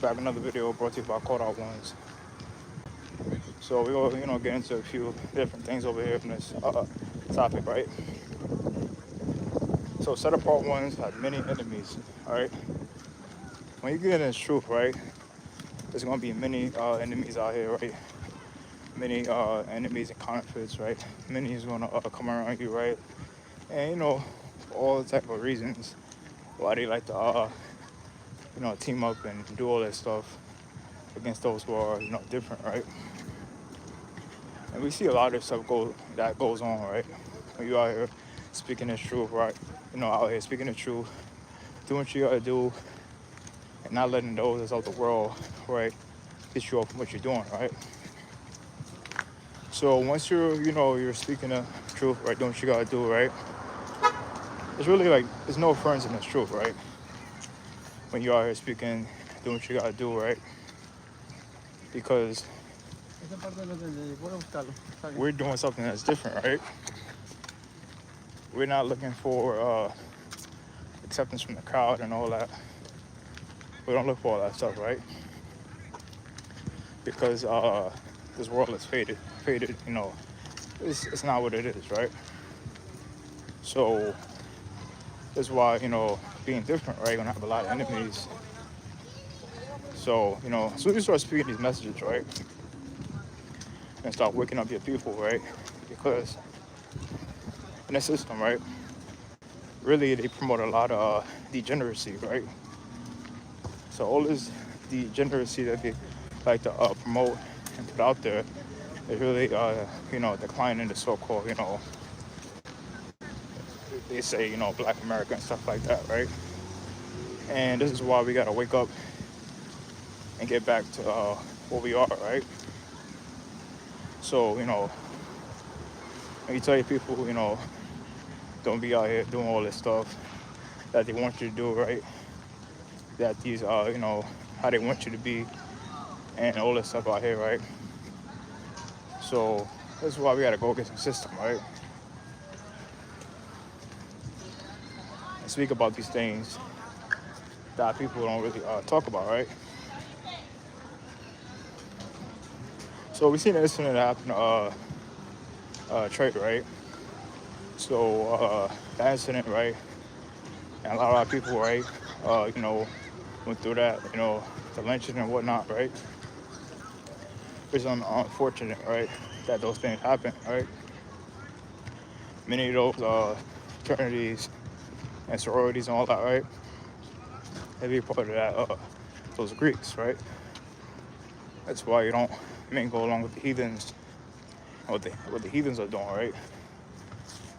Back another video brought to you by Caught Out Ones. So we will, get into a few different things over here in this topic, right? So set apart ones have many enemies, all right? When you get in this truth, right, there's gonna be many enemies out here, right? Many enemies and conflicts, right? Many is gonna come around you, right? And all the type of reasons why they like to, team up and do all that stuff against those who are, different, right? And we see a lot of stuff that goes on, right? When you out here speaking the truth, right? Out here speaking the truth, doing what you gotta do, and not letting those that's out the world, right, get you off from what you're doing, right? So once you're speaking the truth, right, doing what you gotta do, right? It's really like there's no friends in this truth, right? When you're out here speaking, doing what you gotta do, right? Because we're doing something that's different, right? We're not looking for acceptance from the crowd and all that. We don't look for all that stuff, right? Because this world is faded. It's not what it is, right? So that's why being different, right? You're gonna have a lot of enemies. So as soon as you start speaking these messages, right, and start waking up your people, right? Because in the system, right, really they promote a lot of degeneracy, right? So all this degeneracy that they like to promote and put out there is really, declining the so-called, they say, Black America and stuff like that, right? And this is why we gotta wake up and get back to what we are, right? So, when you tell your people, don't be out here doing all this stuff that they want you to do, right? That these are, how they want you to be and all this stuff out here, right? So this is why we gotta go against the system, right? And speak about these things that people don't really talk about, right? So we seen an incident happen Trade, right? So that incident, right? And a lot of people, right, went through that, the lynching and whatnot, right? It's unfortunate, right, that those things happen, right? Many of those fraternities and sororities and all that, right? They be part of that, those Greeks, right? That's why you don't go along with the heathens, what the heathens are doing, right?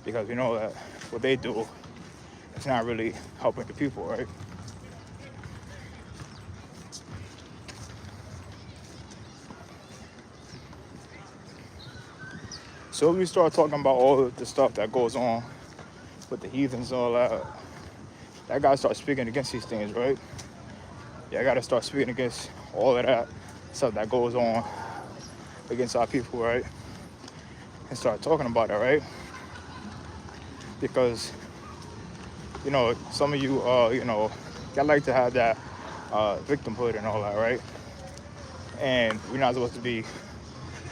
Because you know that what they do is not really helping the people, right? So if we start talking about all of the stuff that goes on with the heathens and all that, I gotta start speaking against these things, right? Yeah, I gotta start speaking against all of that stuff that goes on against our people, right? And start talking about it, right? Because, some of you, y'all like to have that victimhood and all that, right? And we're not supposed to be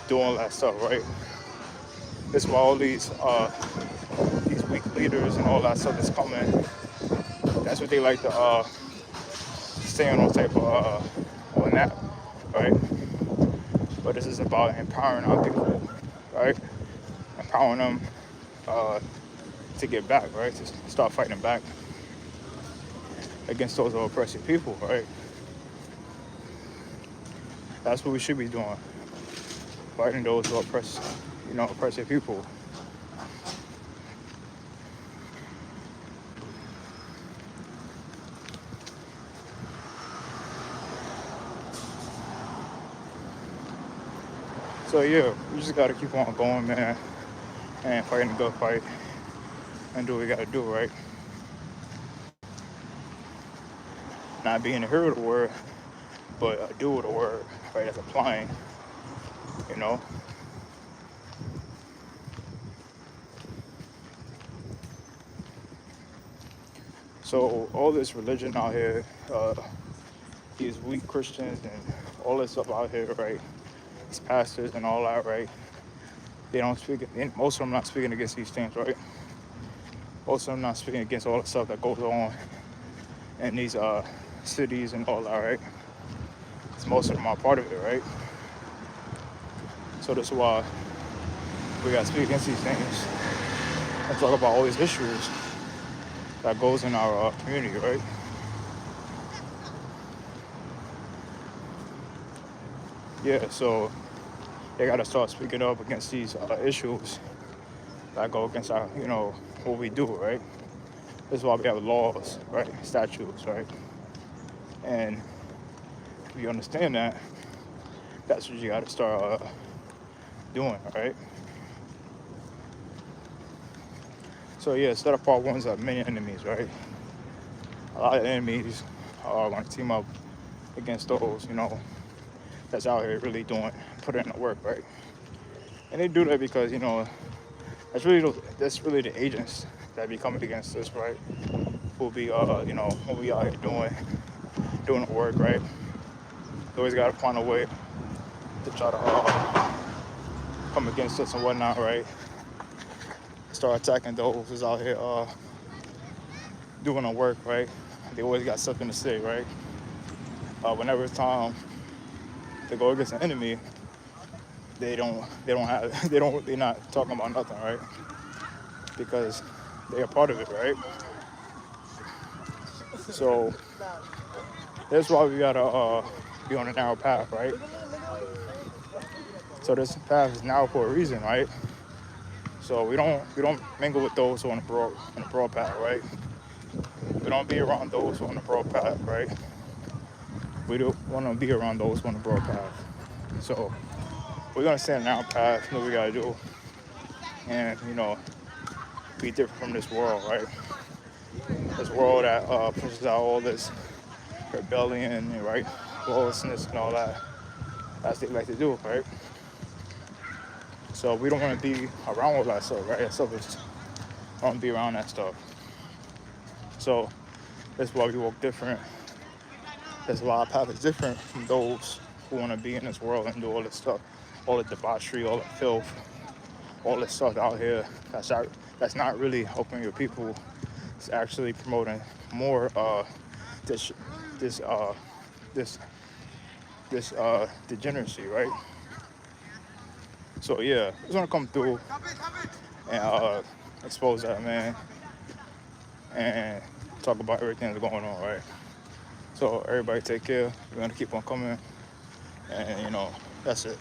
doing all that stuff, right? That's why all these weak leaders and all that stuff is coming. That's what they like to stay on type of on that, right? But this is about empowering our people, right? Empowering them to get back, right? To start fighting back against those oppressive people, right? That's what we should be doing, fighting those who oppress, oppressive people. So yeah, we just gotta keep on going, man, and fighting the good fight and do what we gotta do, right? Not being a hero of the word, but a doer of the word, right? That's applying, you know. So all this religion out here, these weak Christians and all this stuff out here, right? These pastors and all that, right? They don't speak. Most of them not speaking against these things, right? Most of them not speaking against all the stuff that goes on in these cities and all that, right? 'Cause most of them are part of it, right? So that's why we got to speak against these things and talk about all these issues that goes in our community, right? Yeah, so they got to start speaking up against these issues that go against our, what we do, right? This is why we have laws, right? Statutes, right? And if you understand that, that's what you got to start doing, right? So yeah, set up part ones have many enemies, right? A lot of enemies are going to team up against those, that's out here really putting in the work, right? And they do that because, that's really the agents that be coming against us, right? Who be, when we out here doing the work, right? They always got to find a way to try to come against us and whatnot, right? Start attacking those who's out here doing the work, right? They always got something to say, right? Whenever it's time to go against an enemy, they're not talking about nothing, right? Because they're a part of it, right? So that's why we gotta be on a narrow path, right? So this path is narrow for a reason, right? So we don't mingle with those who are on the broad path, right? We don't be around those who are on the broad path, right? We don't want to be around those who are on the broad path. So we're gonna stay on a narrow path, know what we gotta do, and be different from this world, right? This world that pushes out all this rebellion, right? Lawlessness and all that, as they like to do, right? So we don't want to be around all that stuff, right? That stuff is, I don't be around that stuff. So that's why we walk different. That's why our path is different from those who want to be in this world and do all this stuff, all the debauchery, all the filth, all this stuff out here that's not really helping your people. It's actually promoting more this degeneracy, right? So yeah, it's gonna come through and expose that, man, and talk about everything that's going on, right? So everybody take care. We're gonna keep on coming, and that's it.